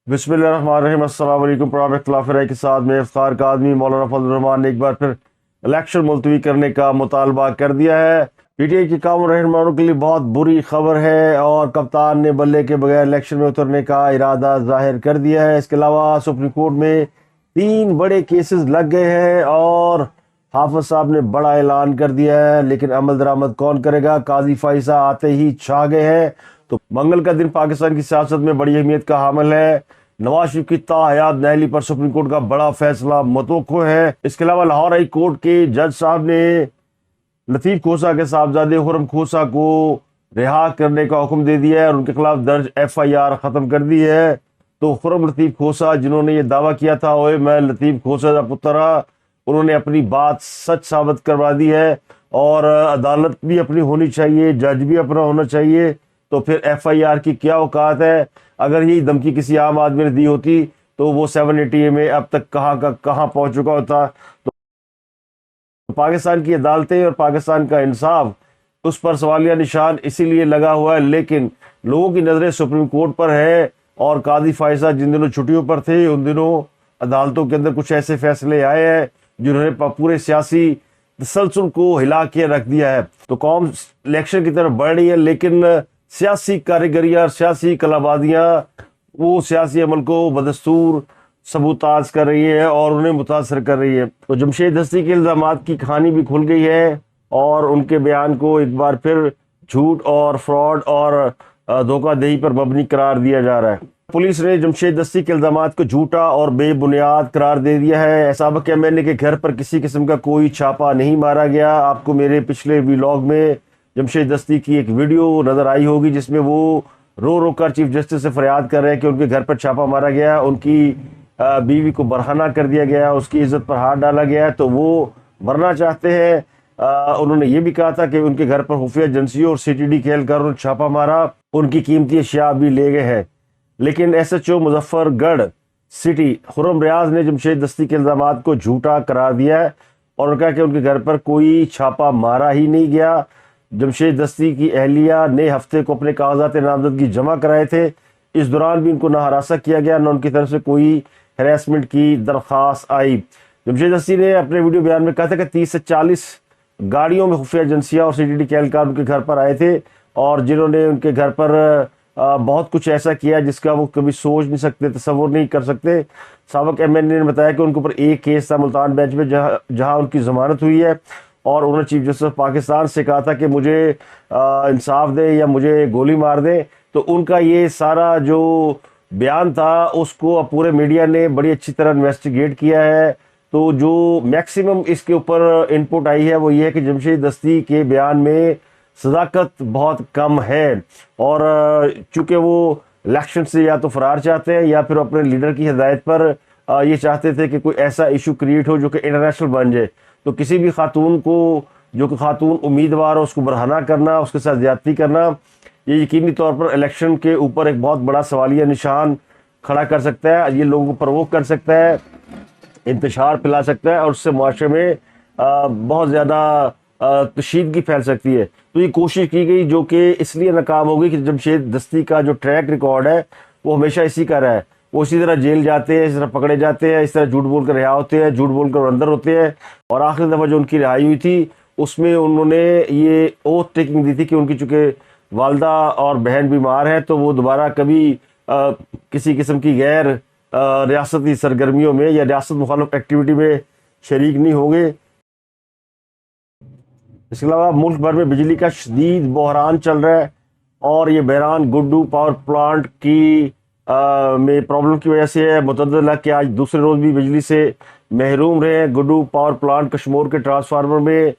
बिस्मिल्लाहिर्रहमानिर्रहीम। अस्सलाम वालेकुम। प्रोग्राम इख्तिलाफ राय के साथ में इफ्तार का आदमी मौलाना फजल रहमान ने एक बार फिर इलेक्शन मुलतवी करने का मुतालबा कर दिया है। पीटीआई के कामों रहनुमाओं के लिए बहुत बुरी खबर है और कप्तान ने बल्ले के बगैर इलेक्शन में उतरने का इरादा जाहिर कर दिया है। इसके अलावा सुप्रीम कोर्ट में 3 बड़े केसेस लग गए हैं और हाफिज साहब ने बड़ा ऐलान कर दिया है, लेकिन अमल दरामद कौन करेगा? काजी फाइसा आते ही छा गए हैं। तो मंगल का दिन पाकिस्तान की सियासत में बड़ी अहमियत का हामिल है। नवाज शरीफ की ताहयात नाअहली पर सुप्रीम कोर्ट का बड़ा फैसला मतवक्को है। इसके अलावा लाहौर हाई कोर्ट के जज साहब ने लतीफ खोसा के साहबजादे खुर्रम खोसा को रिहा करने का हुक्म दे दिया है और उनके खिलाफ दर्ज FIR खत्म कर दी है। तो खुर्रम लतीफ खोसा जिन्होंने ये दावा किया था ओए मैं लतीफ खोसा का पुत्र, उन्होंने अपनी बात सच साबित करवा दी है और अदालत भी अपनी होनी चाहिए, जज भी अपना होना चाहिए। तो फिर FIR की क्या औकात है? अगर यही धमकी किसी आम आदमी ने दी होती तो वो 780A में अब तक कहाँ का कहाँ पहुंच चुका होता। तो पाकिस्तान की अदालतें और पाकिस्तान का इंसाफ उस पर सवालिया निशान इसीलिए लगा हुआ है, लेकिन लोगों की नज़रें सुप्रीम कोर्ट पर है। और काजी फाइसा जिन दिनों छुट्टियों पर थे उन दिनों अदालतों के अंदर कुछ ऐसे फैसले आए हैं जिन्होंने पूरे सियासी तसलसल को हिला के रख दिया है। तो कौम इलेक्शन की तरफ बढ़ रही है, लेकिन सियासी कारीगरियाँ और सियासी कलाबादियाँ वो सियासी अमल को बदस्तूर सबूताज कर रही है और उन्हें मुतासर कर रही है। तो जमशेद दस्ती के इल्ज़ामात की कहानी भी खुल गई है और उनके बयान को एक बार फिर झूठ और फ्रॉड और धोखाधड़ी पर मबनी करार दिया जा रहा है। पुलिस ने जमशेद दस्ती के इल्ज़ामात को झूठा और बेबुनियाद करार दे दिया है। साबिक़ MNA के घर पर किसी किस्म का कोई छापा नहीं मारा गया। आपको मेरे पिछले व्लॉग में जमशेद दस्ती की एक वीडियो नज़र आई होगी जिसमें वो रो कर चीफ जस्टिस से फरियाद कर रहे हैं कि उनके घर पर छापा मारा गया, उनकी बीवी को बरहना कर दिया गया, उसकी इज्जत पर हाथ डाला गया। तो वो मरना चाहते हैं। उन्होंने ये भी कहा था कि उनके घर पर खुफिया एजेंसियों और CTD खेल कर उन्होंने छापा मारा, उनकी कीमती अशिया भी ले गए हैं। लेकिन SHO मुजफ्फरगढ़ सिटी खुर्रम रियाज ने जमशेद दस्ती के इल्ज़ामात को झूठा करार दिया है और उन्होंने कहा कि उनके घर पर कोई छापा मारा ही नहीं गया। जमशेद दस्ती की अहलिया ने हफ्ते को अपने कागजात नामजदगी जमा कराए थे। इस दौरान भी उनको ना हरासा किया गया, न उनकी तरफ से कोई हरासमेंट की दरख्वास्त आई। जमशेद दस्ती ने अपने वीडियो बयान में कहा था कि 30 से 40 गाड़ियों में खुफिया एजेंसियाँ और CTD एहलकार उनके घर पर आए थे और जिन्होंने उनके घर पर बहुत कुछ ऐसा किया जिसका वो कभी सोच नहीं सकते, तसव्वुर नहीं कर सकते। साबिक़ MNA ने बताया कि उनके ऊपर एक केस था मुल्तान बेंच में जहाँ उनकी ज़मानत हुई है और उन्होंने चीफ जस्टिस पाकिस्तान से कहा था कि मुझे इंसाफ दे या मुझे गोली मार दे। तो उनका ये सारा जो बयान था उसको पूरे मीडिया ने बड़ी अच्छी तरह इन्वेस्टिगेट किया है। तो जो मैक्सिमम इसके ऊपर इनपुट आई है वो ये है कि जमशेद दस्ती के बयान में सदाकत बहुत कम है और चूँकि वो इलेक्शन से या तो फरार चाहते हैं या फिर अपने लीडर की हिदायत पर ये चाहते थे कि कोई ऐसा इशू क्रिएट हो जो कि इंटरनेशनल बन जाए। तो किसी भी खातून को जो कि खातून उम्मीदवार हो उसको बरहना करना, उसके साथ ज्यादती करना, ये यकीनी तौर पर इलेक्शन के ऊपर एक बहुत बड़ा सवालिया निशान खड़ा कर सकता है। ये लोगों को प्रवोक कर सकता है, इंतशार फैला सकता है और उससे मुआशरे में बहुत ज़्यादा कशीदगी फैल सकती है। तो ये कोशिश की गई जो कि इसलिए नाकाम हो गई कि जमशेद दस्ती का जो ट्रैक रिकॉर्ड है वो हमेशा इसी का रहा है। वो इसी तरह जेल जाते हैं, इस तरह पकड़े जाते हैं, इस तरह झूठ बोल कर रिहा होते हैं, झूठ बोल कर अंदर होते हैं। और आखिरी दफ़ा जो उनकी रिहाई हुई थी उसमें उन्होंने ये ओथ टेकिंग दी थी कि उनकी चूँकि वालदा और बहन बीमार है तो वो दोबारा कभी किसी किस्म की गैर रियासती सरगर्मियों में या रियासत मुखालिफ एक्टिविटी में शरीक नहीं होंगे। इसके अलावा मुल्क भर में बिजली का शदीद बहरान चल रहा है और ये बहरान गुड्डू पावर प्लांट की में प्रॉब्लम की वजह से है। मुतअद्दिद कि आज दूसरे रोज़ भी बिजली से महरूम रहे हैं। गुड्डू पावर प्लांट कशमोर के ट्रांसफार्मर में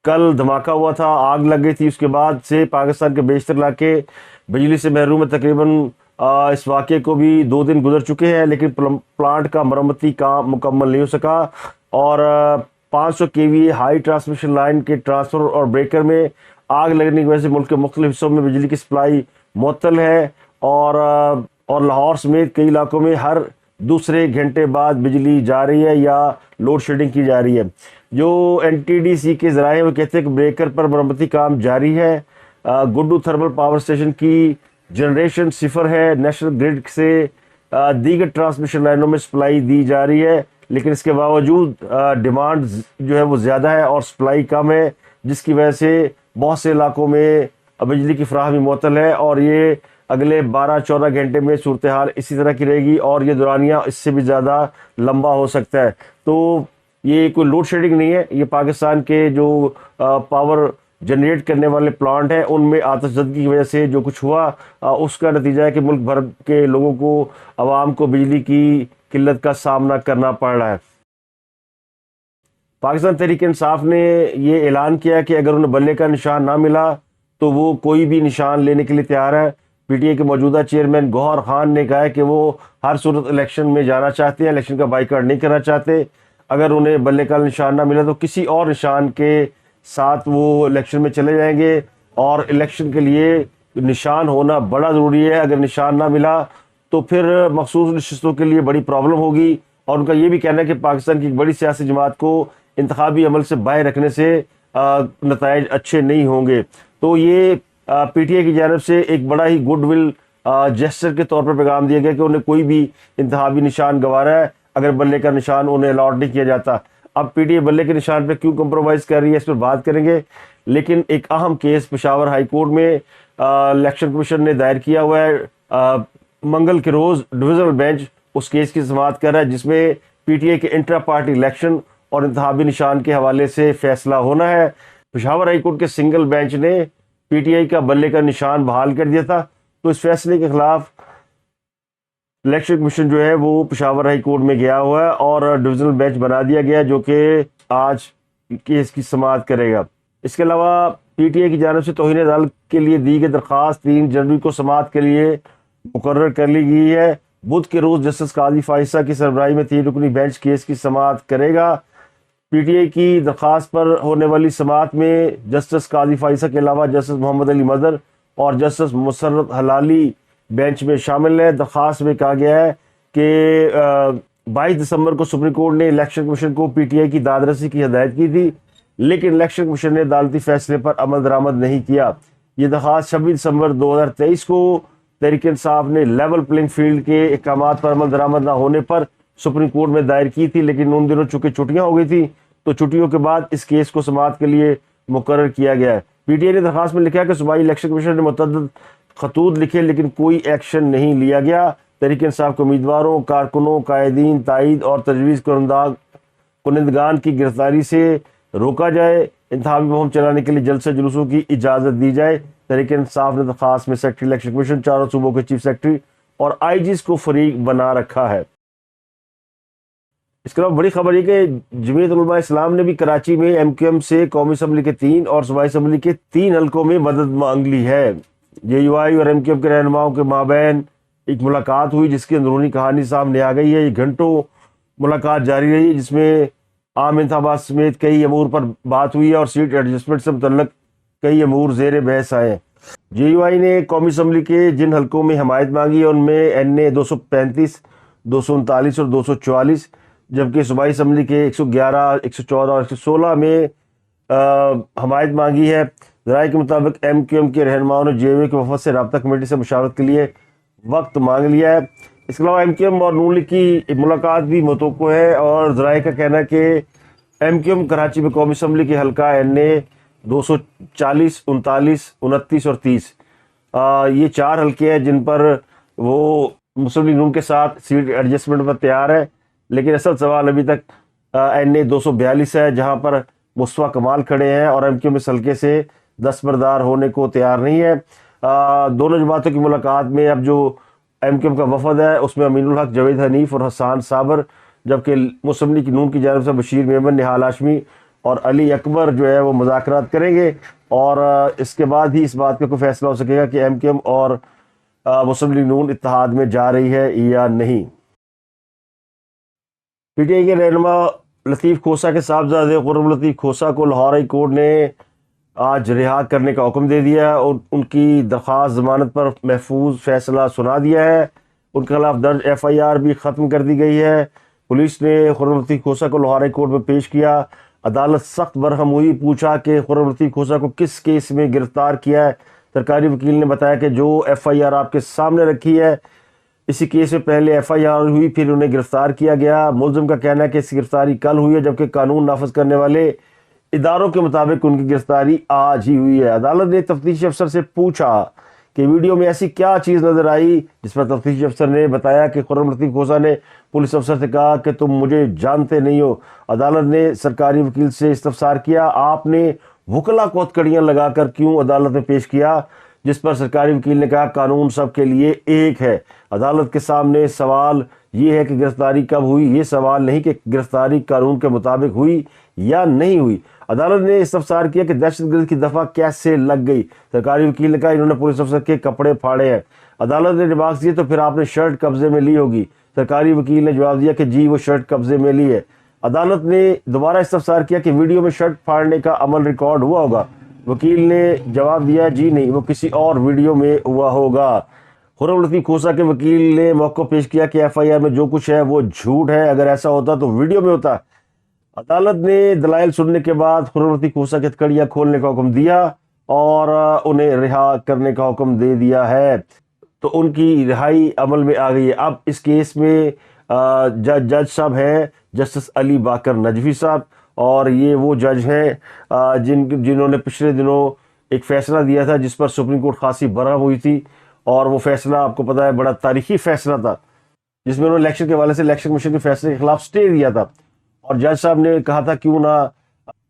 कल धमाका हुआ था, आग लग गई थी। उसके बाद से पाकिस्तान के बेशतर इलाके बिजली से महरूम है। तकरीबन इस वाक़े को भी 2 दिन गुजर चुके हैं, लेकिन प्लांट का मरम्मती काम मुकम्मल नहीं हो सका और 500 kV हाई ट्रांसमिशन लाइन के ट्रांसफर और ब्रेकर में आग लगने की वजह से मुल्क के मुख्तलिफ हिस्सों में बिजली की सप्लाई मुअत्तल है और लाहौर समेत कई इलाकों में हर दूसरे घंटे बाद बिजली जा रही है या लोड शेडिंग की जा रही है। जो NTDC के ज़राए वो कहते हैं कि ब्रेकर पर मरम्मती काम जारी है। गुड्डू थर्मल पावर स्टेशन की जनरेशन सिफर है, नेशनल ग्रिड से दीगर ट्रांसमिशन लाइनों में सप्लाई दी जा रही है, लेकिन इसके बावजूद डिमांड जो है वो ज़्यादा है और सप्लाई कम है, जिसकी वजह से बहुत से इलाकों में बिजली की फराहमी मुअत्तल है और ये अगले 12-14 घंटे में सूरत हाल इसी तरह की रहेगी और ये दौरानिया इससे भी ज़्यादा लंबा हो सकता है। तो ये कोई लोड शेडिंग नहीं है, ये पाकिस्तान के जो पावर जनरेट करने वाले प्लांट हैं उनमें आतिशबाजी की वजह से जो कुछ हुआ उसका नतीजा है कि मुल्क भर के लोगों को, आवाम को बिजली की किल्लत का सामना करना पड़ रहा है। पाकिस्तान तहरीक इंसाफ ने ये ऐलान किया कि अगर उन्हें बल्ले का निशान ना मिला तो वो कोई भी निशान लेने के लिए तैयार है। पीटीआई के मौजूदा चेयरमैन गौहर खान ने कहा है कि वो हर सूरत इलेक्शन में जाना चाहते हैं, इलेक्शन का बाइकआउट नहीं करना चाहते। अगर उन्हें बल्ले का निशान ना मिला तो किसी और निशान के साथ वो इलेक्शन में चले जाएंगे और इलेक्शन के लिए निशान होना बड़ा ज़रूरी है। अगर निशान ना मिला तो फिर मखसूस नशिस्तों के लिए बड़ी प्रॉब्लम होगी और उनका ये भी कहना है कि पाकिस्तान की एक बड़ी सियासी जमात को इंतखाबी अमल से बाहर रखने से नताइज अच्छे नहीं होंगे। तो ये पीटीआई की जानिब से एक बड़ा ही गुडविल जेस्चर के तौर पर पैगाम दिया गया कि उन्हें कोई भी इंतखाबी निशान गंवारा है अगर बल्ले का निशान उन्हें अलॉट नहीं किया जाता। अब पीटीआई बल्ले के निशान पे क्यों कंप्रोमाइज़ कर रही है इस पर बात करेंगे, लेकिन एक अहम केस पेशावर हाई कोर्ट में इलेक्शन कमीशन ने दायर किया हुआ है। मंगल के रोज़ डिविजनल बेंच उस केस की समाअत कर रहा है जिसमें पीटीआई के इंट्रा पार्टी इलेक्शन और इंतखाबी निशान के हवाले से फैसला होना है। पेशावर हाई कोर्ट के सिंगल बेंच ने पीटीआई का बल्ले का निशान बहाल कर दिया था, तो इस फैसले के खिलाफ इलेक्शन कमीशन जो है वो पेशावर हाई कोर्ट में गया हुआ है और डिविजनल बेंच बना दिया गया जो कि आज केस की समाअत करेगा। इसके अलावा पीटीआई की जानिब से तौहीन अदालत के लिए दी गई दरख्वास्त 3 जनवरी को समाअत के लिए मुकर्रर कर ली गई है। बुध के रोज़ जस्टिस काजी फाइसा की सरबराही में 3 रुकनी बेंच केस की समाअत करेगा। पीटीआई की दरख्वास्त पर होने वाली समाअत में जस्टिस काजी फाइसा के अलावा जस्टिस मोहम्मद अली मदर और जस्टिस मुसर्रत हलाली बेंच में शामिल है। दरख्वास्त में कहा गया है कि 22 दिसंबर को सुप्रीम कोर्ट ने इलेक्शन कमीशन को पीटीआई की दादरसी की हिदायत की थी, लेकिन इलेक्शन कमीशन ने अदालती फैसले पर अमल दरामद नहीं किया। ये दरख्वास्त 26 दिसंबर 2023 को तहरीक इंसाफ ने लेवल प्लेइंग फील्ड के अहकामात पर अमल दरामद ना होने पर सुप्रीम कोर्ट में दायर की थी, लेकिन उन दिनों चूंकि छुट्टियां हो गई थी तो छुट्टियों के बाद इस केस को समाअत के लिए मुकर्रर किया गया है। पीटीआई ने दरख्वास्त में लिखा कि सूबाई इलेक्शन कमीशन ने मुतअद्दिद खतूत लिखे लेकिन कोई एक्शन नहीं लिया गया। तहरीक इंसाफ के उम्मीदवारों, कारकुनों, कायदीन, ताईद और तजवीज़ कुनिंदगान की गिरफ्तारी से रोका जाए, इंतखाबी मुहिम चलाने के लिए जलसे जुलूसों की इजाज़त दी जाए। तहरीक इंसाफ ने दरख्वास्त में सेक्रेटरी इलेक्शन कमीशन, चारों सूबों के चीफ सेक्रेटरी और आईजीज को फरीक बना रखा है। इसके अलावा बड़ी खबर ये कि जमीयत उलमा इस्लाम ने भी कराची में एमक्यूएम से कौमी असम्बली के 3 और सूबाई असम्बली के 3 हल्कों में मदद मांग ली है। जेयूआई और एमक्यूएम के रहनुमाओं के माबैन एक मुलाकात हुई जिसकी अंदरूनी कहानी सामने आ गई है। ये घंटों मुलाकात जारी रही जिसमें आम इंतखाबात समेत कई अमूर पर बात हुई है और सीट एडजस्टमेंट से मुतल्लक कई अमूर जेर बहस आए। जेयूआई ने कौमी असम्बली के जिन हल्कों में हमायत मांगी है उनमें एनए 235, 239 और 244, जबकि सूबाई असम्बली के 111, 114 और 116 में हमायत मांगी है। ज़राए के मुताबिक एमक्यूएम के रहनुमाओं ने जेयूआई के वफद से राब्ता कमेटी से मुशावरत के लिए वक्त मांग लिया है। इसके अलावा एमक्यूएम और नून लीग की मुलाकात भी मुतवक्को है और ज़राए का कहना है कि एमक्यूएम कराची में कौमी असम्बली के हल्का एनए 240, 39, 29 और 30 ये 4 हल्के हैं जिन पर वो मुस्लिम लीग नून के साथ सीट एडजस्टमेंट पर तैयार है, लेकिन असल सवाल अभी तक एनए 242 है जहां पर मुस्तफा कमाल खड़े हैं और एमक्यूएम इस हल्के से दस्तबरदार होने को तैयार नहीं है। दोनों जमातों की मुलाकात में अब जो एमक्यूएम का वफद है उसमें अमीनुल हक, जावेद हनीफ और हसान साबर, जबकि मुस्लिम लीग नून की जानिब से बशीर मेमन, निहाल हाशमी और अली अकबर जो है वो मुज़ाकरात करेंगे और इसके बाद ही इस बात का कोई फैसला हो सकेगा कि एमक्यूएम और मुस्लिम लीग नून इत्तेहाद में जा रही है या नहीं। पीटीआई के रहनुमा लतीफ़ खोसा के साहबजादे खुर्रम लतीफ़ खोसा को लाहौर हाई कोर्ट ने आज रिहा करने का हुक्म दे दिया और उनकी दरख्वास्त ज़मानत पर महफूज फैसला सुना दिया है। उनके खिलाफ दर्ज FIR भी ख़त्म कर दी गई है। पुलिस ने खुर्रम लतीफ़ खोसा को लाहौर हाई कोर्ट में पेश किया। अदालत सख्त बरहम हुई, पूछा कि खुर्रम लतीफ़ खोसा को किस केस में गिरफ्तार किया है। سرکاری وکیل نے بتایا کہ جو ایف آئی آر آپ کے سامنے رکھی ہے، اسی کیس میں پہلے ایف آئی آر ہوئی، پھر انہیں گرفتار کیا گیا۔ ملزم کا کہنا ہے کہ اس کی گرفتاری کل ہوئی ہے، جبکہ قانون نافذ کرنے والے اداروں کے مطابق ان کی گرفتاری آج ہی ہوئی ہے۔ عدالت نے تفتیشی افسر سے پوچھا کہ ویڈیو میں ایسی کیا چیز نظر آئی، جس پر تفتیشی افسر نے بتایا کہ خرم لطیف کھوسہ نے پولیس افسر سے کہا کہ تم مجھے جانتے نہیں ہو۔ عدالت نے سرکاری وکیل سے استفسار کیا، آپ نے وکلا کو ہتھکڑیاں لگا کر کیوں عدالت میں پیش کیا؟ جس پر سرکاری وکیل نے کہا قانون سب کے لیے ایک ہے۔ عدالت کے سامنے سوال یہ ہے کہ گرفتاری کب ہوئی، یہ سوال نہیں کہ گرفتاری قانون کے مطابق ہوئی یا نہیں ہوئی۔ عدالت نے استفسار کیا کہ دہشت گرد کی دفعہ کیسے لگ گئی۔ سرکاری وکیل نے کہا انہوں نے پولیس افسر کے کپڑے پھاڑے ہیں۔ عدالت نے جواب دیا تو پھر آپ نے شرٹ قبضے میں لی ہوگی۔ سرکاری وکیل نے جواب دیا کہ جی وہ شرٹ قبضے میں لی ہے۔ عدالت نے دوبارہ استفسار کیا کہ ویڈیو میں شرٹ پھاڑنے کا عمل ریکارڈ ہوا ہوگا۔ وکیل نے جواب دیا جی نہیں، وہ کسی اور ویڈیو میں ہوا ہوگا۔ خرم لطیف کھوسہ کے وکیل نے موقع پیش کیا کہ ایف آئی آر میں جو کچھ ہے وہ جھوٹ ہے، اگر ایسا ہوتا تو ویڈیو میں ہوتا۔ عدالت نے دلائل سننے کے بعد خرم لطیف کھوسہ کی ہتھکڑیاں کھولنے کا حکم دیا اور انہیں رہا کرنے کا حکم دے دیا ہے۔ تو ان کی رہائی عمل میں آ گئی ہے۔ اب اس کیس میں جج صاحب ہیں جسٹس علی باقر نجوی صاحب، اور یہ وہ جج ہیں جنہوں نے پچھلے دنوں ایک فیصلہ دیا تھا جس پر سپریم کورٹ خاصی برہم ہوئی تھی، اور وہ فیصلہ آپ کو پتہ ہے بڑا تاریخی فیصلہ تھا، جس میں انہوں نے الیکشن کے حوالے سے الیکشن کمیشن کے فیصلے کے خلاف سٹے دیا تھا، اور جج صاحب نے کہا تھا کیوں نہ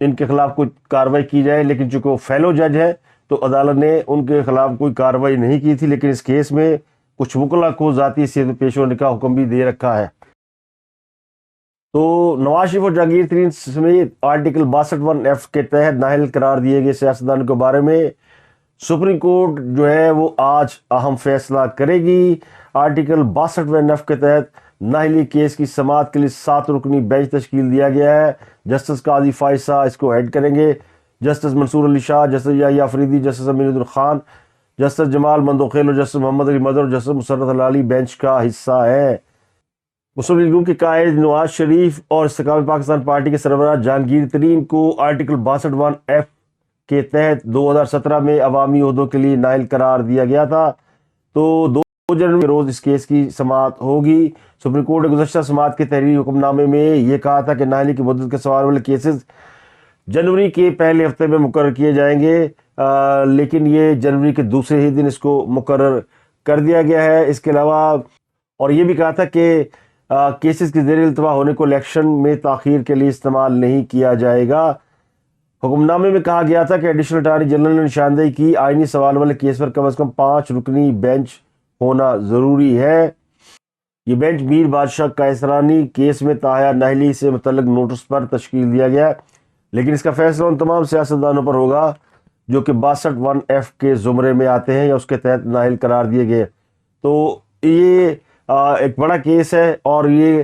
ان کے خلاف کوئی کارروائی کی جائے، لیکن چونکہ وہ فیلو جج ہے تو عدالت نے ان کے خلاف کوئی کارروائی نہیں کی تھی، لیکن اس کیس میں کچھ وکلا کو ذاتی حیثیت میں پیش ہونے کا حکم بھی دے رکھا ہے۔ تو نواز شریف اور جہانگیر ترین سمیت آرٹیکل 62(1)(f) کے تحت نااہل قرار دیے گئے سیاستدانوں کے بارے میں سپریم کورٹ جو ہے وہ آج اہم فیصلہ کرے گی۔ آرٹیکل 62(1)(f) کے تحت نااہلی کیس کی سماعت کے لیے 7 رکنی بینچ تشکیل دیا گیا ہے۔ جسٹس قاضی فائزہ اس کو ہیڈ کریں گے۔ جسٹس منصور علی شاہ، جسٹس یحییٰ فریدی، جسٹس امین الدین خان، جسٹس جمال مندوخیل اور جسٹس محمد علی مدر اور جسٹس مسرت ہلالی بینچ کا حصہ ہیں۔ مسلم لیگ نون کے قائد نواز شریف اور استقلال پاکستان پارٹی کے سربراہ جہانگیر ترین کو آرٹیکل 62(1)(f) کے تحت 2017 میں عوامی عہدوں کے لیے نااہل قرار دیا گیا تھا۔ تو 2 جنوری کے روز اس کیس کی سماعت ہوگی۔ سپریم کورٹ نے گزشتہ سماعت کے تحریری حکم نامے میں یہ کہا تھا کہ نااہلی کی مدت کے سوال والے کیسز جنوری کے پہلے ہفتے میں مقرر کیے جائیں گے، لیکن یہ جنوری کے دوسرے ہی دن اس کو مقرر کر دیا گیا ہے۔ اس کے علاوہ اور یہ بھی کہا تھا کہ کیسز کے زیر التوا ہونے کو الیکشن میں تاخیر کے لیے استعمال نہیں کیا جائے گا۔ حکم نامے میں کہا گیا تھا کہ ایڈیشنل اٹارنی جنرل نے نشاندہی کی آئینی سوال والے کیس پر کم از کم 5 رکنی بینچ ہونا ضروری ہے۔ یہ بینچ میر بادشاہ قیسرانی کیس میں تاحیات نااہلی سے متعلق نوٹس پر تشکیل دیا گیا، لیکن اس کا فیصلہ ان تمام سیاستدانوں پر ہوگا جو کہ 62(1)(f) کے زمرے میں آتے ہیں یا اس کے تحت نااہل قرار دیے گئے۔ تو یہ ایک بڑا کیس ہے، اور یہ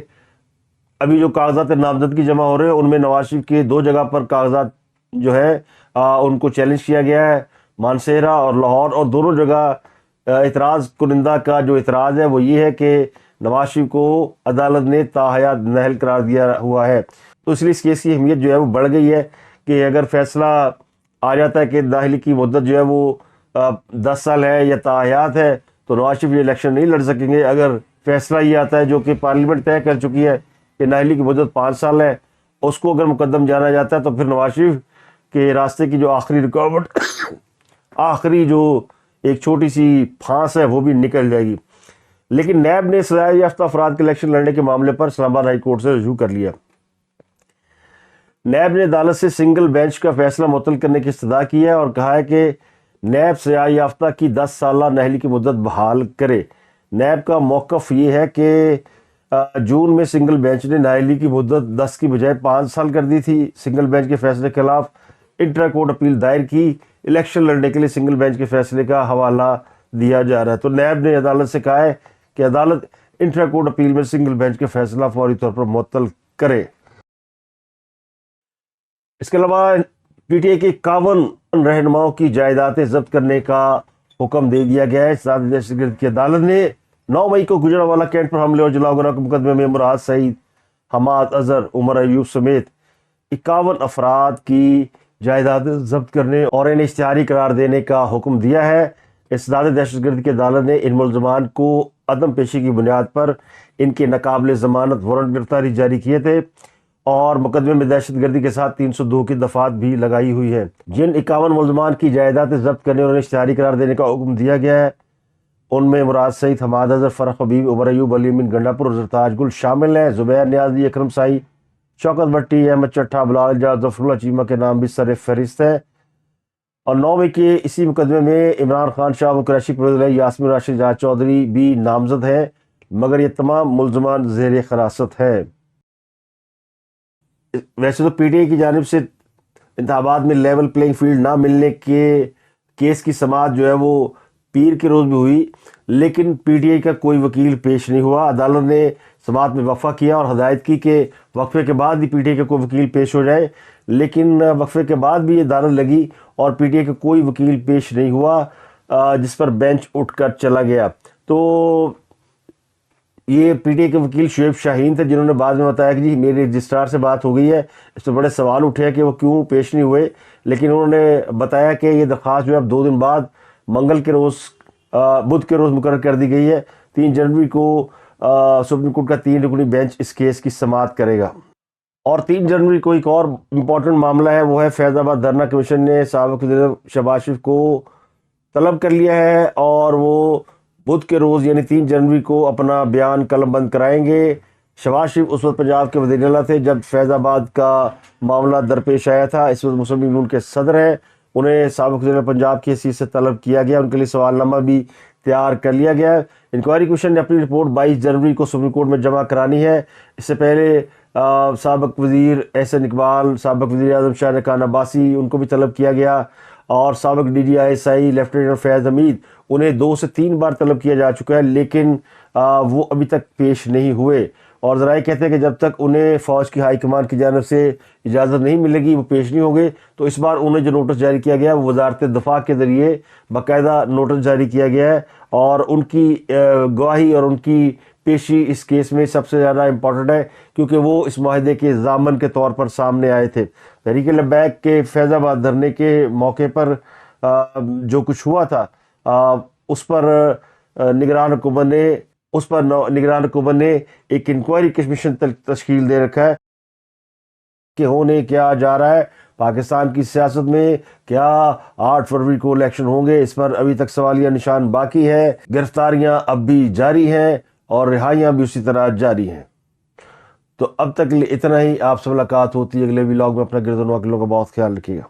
ابھی جو کاغذات نامزدگی جمع ہو رہے ہیں ان میں نواز شریف کے 2 جگہ پر کاغذات جو ہے ان کو چیلنج کیا گیا ہے، مانسہرہ اور لاہور، اور دونوں جگہ اعتراض کنندہ کا جو اعتراض ہے وہ یہ ہے کہ نواز شریف کو عدالت نے تاحیات نااہل قرار دیا ہوا ہے۔ تو اس لیے اس کیس کی اہمیت جو ہے وہ بڑھ گئی ہے کہ اگر فیصلہ آ جاتا ہے کہ نااہلی کی مدت جو ہے وہ 10 سال ہے یا تاحیات ہے تو نواز شریف یہ الیکشن نہیں لڑ سکیں گے۔ اگر فیصلہ یہ آتا ہے جو کہ پارلیمنٹ طے کر چکی ہے کہ نااہلی کی مدت 5 سال ہے، اس کو اگر مقدم جانا جاتا ہے تو پھر نواز شریف کے راستے کی جو آخری رکاوٹ آخری جو ایک چھوٹی سی پھانس ہے وہ بھی نکل جائے گی۔ لیکن نیب نے سزا یافتہ افراد کے الیکشن لڑنے کے معاملے پر اسلام آباد ہائی کورٹ سے رجوع کر لیا۔ نیب نے عدالت سے سنگل بینچ کا فیصلہ معطل کرنے کی استدعا کی ہے اور کہا ہے کہ نیب سزا یافتہ کی 10 سالہ نااہلی کی مدت بحال کرے۔ نیب کا موقف یہ ہے کہ جون میں سنگل بینچ نے نااہلی کی مدت 10 کی بجائے 5 سال کر دی تھی۔ سنگل بینچ کے فیصلے کے خلاف انٹرا کورٹ اپیل دائر کی۔ الیکشن لڑنے کے لیے سنگل بینچ کے فیصلے کا حوالہ دیا جا رہا ہے۔ تو نیب نے عدالت سے کہا ہے کہ عدالت انٹرا کورٹ اپیل میں سنگل بینچ کے فیصلہ فوری طور پر معطل کرے۔ اس کے علاوہ پی ٹی آئی کے 51 رہنماؤں کی جائیدادیں ضبط کرنے کا حکم دے دیا گیا ہے۔ صدر دہشت گرد کی عدالت نے 9 مئی کو گجرانوالہ کینٹ پر حملے اور جلاؤ گرا کے مقدمے میں مراد سعید، حماد اظہر، عمر ایوب سمیت 51 افراد کی جائیداد ضبط کرنے اور انہیں اشتہاری قرار دینے کا حکم دیا ہے۔ اسداد دہشت گردی کی عدالت نے ان ملزمان کو عدم پیشی کی بنیاد پر ان کے ناقابل ضمانت وارنٹ گرفتاری جاری کیے تھے اور مقدمے میں دہشت گردی کے ساتھ 302 کی دفعات بھی لگائی ہوئی ہیں۔ جن 51 ملزمان کی جائیداد ضبط کرنے اور انہیں اشتہاری قرار دینے کا حکم دیا گیا ہے ان میں مراد سعید، حماد اظہر، فرح حبیب، عمر ایوب، علی امین گنڈا پور اور سرتاج گل شامل ہیں۔ زبیر نیازی، اکرم سائی، شوکت بھٹی، احمد چٹھا، بلال اعجاز، ظفر اللہ چیمہ کے نام بھی سر فہرست ہیں۔ اور 9 کے اسی مقدمے میں عمران خان شاہ و قریشی پرویز علیہ، یاسمین راشد، جاج چودھری بھی نامزد ہیں، مگر یہ تمام ملزمان زیر حراست ہیں۔ ویسے تو پی ٹی آئی کی جانب سے انتخابات میں لیول پلینگ فیلڈ نہ ملنے کے کیس کی سماعت جو ہے وہ پیر کے روز بھی ہوئی، لیکن پی ٹی آئی کا کوئی وکیل پیش نہیں ہوا۔ عدالت نے سماعت میں وقفہ کیا اور ہدایت کی کہ وقفے کے بعد ہی پی ٹی آئی کا کوئی وکیل پیش ہو جائے، لیکن وقفے کے بعد بھی یہ عدالت لگی اور پی ٹی آئی کا کوئی وکیل پیش نہیں ہوا، جس پر بینچ اٹھ کر چلا گیا۔ تو یہ پی ٹی آئی کے وکیل شعیب شاہین تھے، جنہوں نے بعد میں بتایا کہ جی میرے رجسٹرار سے بات ہو گئی ہے، اس پہ بڑے سوال اٹھے ہیں کہ وہ کیوں پیش نہیں ہوئے، لیکن انہوں نے بتایا کہ یہ درخواست جو ہے اب 2 دن بعد منگل کے روز بدھ کے روز مقرر کر دی گئی ہے۔ 3 جنوری کو سپریم کورٹ کا 3 رکنی بینچ اس کیس کی سماعت کرے گا۔ اور 3 جنوری کو ایک اور امپورٹنٹ معاملہ ہے، وہ ہے فیض آباد دھرنا کمیشن نے سابق وزیر شہباز شریف کو طلب کر لیا ہے اور وہ بدھ کے روز یعنی 3 جنوری کو اپنا بیان قلم بند کرائیں گے۔ شہباز شریف اس وقت پنجاب کے وزیر اعلیٰ تھے جب فیض آباد کا معاملہ درپیش آیا تھا۔ اس وقت مسلم لیگ نون کے صدر ہیں، انہیں سابق وزیر پنجاب کی حیثیت سے طلب کیا گیا، ان کے لیے سوال نامہ بھی تیار کر لیا گیا ہے۔ انکوائری کمیشن نے اپنی رپورٹ 22 جنوری کو سپریم کورٹ میں جمع کرانی ہے۔ اس سے پہلے سابق وزیر احسن اقبال، سابق وزیر اعظم شاہ رحمان عباسی، ان کو بھی طلب کیا گیا، اور سابق D G I S I lieutenant Faiz Hameed, انہیں 2 سے 3 بار طلب کیا جا چکا ہے، لیکن وہ ابھی تک پیش نہیں ہوئے، اور ذرائع کہتے ہیں کہ جب تک انہیں فوج کی ہائی کمان کی جانب سے اجازت نہیں ملے گی وہ پیش نہیں ہوں گے۔ تو اس بار انہیں جو نوٹس جاری کیا گیا ہے وہ وزارت دفاع کے ذریعے باقاعدہ نوٹس جاری کیا گیا ہے، اور ان کی گواہی اور ان کی پیشی اس کیس میں سب سے زیادہ امپورٹنٹ ہے، کیونکہ وہ اس معاہدے کے ضامن کے طور پر سامنے آئے تھے۔ تحریک لبیک کے فیض آباد دھرنے کے موقع پر جو کچھ ہوا تھا اس پر نگران حکومت نے ایک انکوائری کمیشن تشکیل دے رکھا ہے کہ ہونے کیا جا رہا ہے پاکستان کی سیاست میں، کیا 8 فروری کو الیکشن ہوں گے، اس پر ابھی تک سوالیہ نشان باقی ہے۔ گرفتاریاں اب بھی جاری ہیں اور رہائیاں بھی اسی طرح جاری ہیں۔ تو اب تک اتنا ہی، آپ سے ملاقات ہوتی ہے اگلے ولاگ میں۔ اپنا گرد و نواح کے لوگوں کا بہت خیال رکھیے گا۔